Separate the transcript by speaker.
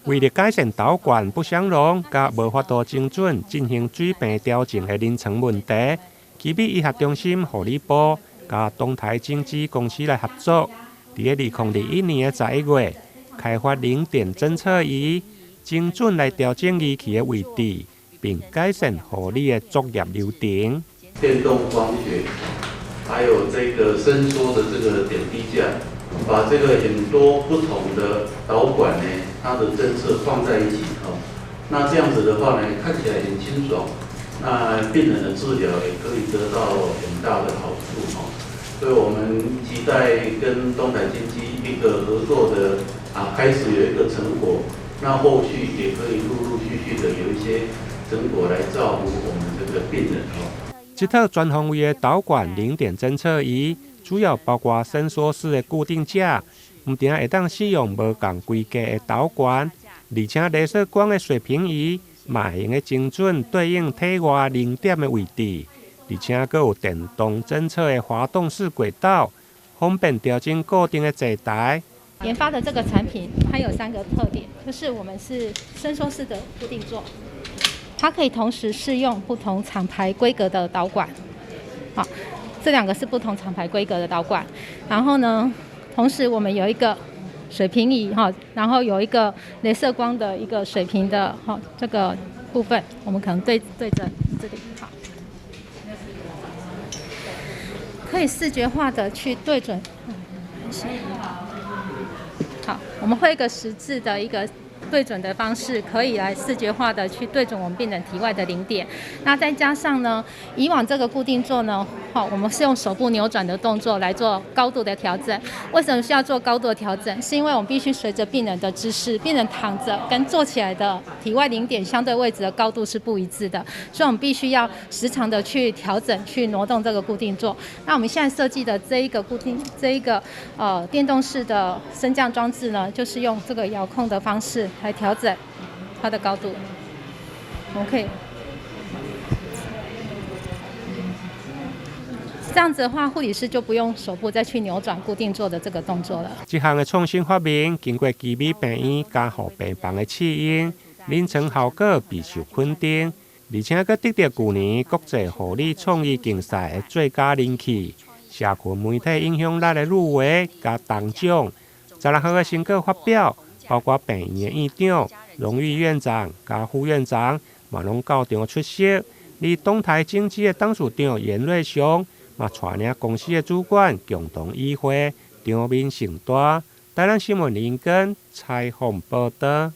Speaker 1: 为了改善导管不相容、甲无法度精准进行水平调整的临床问题，奇美医学中心护理部甲东台经纪公司来合作，伫2021年11月开发零点侦测仪，精准来调整仪器的位置，并改善护理的作业流程。
Speaker 2: 电动光学，还有这个伸缩的这个点滴架，把这个很多不同的导管呢，它的侦测放在一起那这样子的话呢，看起来很清爽，那病人的治疗也可以得到很大的好处所以我们期待跟东台经济一个合作的开始有一个成果，那后续也可以陆陆续续的有一些成果来照顾我们这个病人
Speaker 1: 这套全方位的导管零点侦测仪，主要包括伸缩式的固定架，唔定会当使用无同规格的导管，而且雷射光的水平仪，嘛会用的精准对应体外零点的位置，而且还有电动侦测的滑动式轨道，方便调整固定的坐台。
Speaker 3: 研发的这个产品，它有3个特点，就是我们是伸缩式的固定座。它可以同时适用不同厂牌规格的导管，好，这2个是不同厂牌规格的导管。然后呢，同时我们有一个水平仪哈，然后有一个雷射光的一个水平的这个部分，我们可能对着这里好，可以视觉化的去对准。好，我们会有一个实质的一个对准的方式，可以来视觉化的去对准我们病人体外的零点。那再加上呢，以往这个固定座呢，我们是用手部扭转的动作来做高度的调整。为什么需要做高度的调整？是因为我们必须随着病人的姿势，病人躺着跟坐起来的体外零点相对位置的高度是不一致的，所以我们必须要时常的去调整、去挪动这个固定座。那我们现在设计的这一个电动式的升降装置呢，就是用这个遥控的方式来调整它的高度。我们可以这样子的话，护理师就不用手部再去扭转固定座的这个动作了。
Speaker 1: 这项的创新发明经过奇美病院加护病房的试验，临床效果备受肯定，而且还得到去年国际护理创意竞赛的最佳人气。社群媒体影响力的入围加铜奖，16项的成果发表，包括病院的院长、荣誉院长加副院长，嘛拢到场出席。而东台经济的董事长严瑞雄，嘛带领公司的主管共同与会，场面盛大。台南新闻林根采访报道。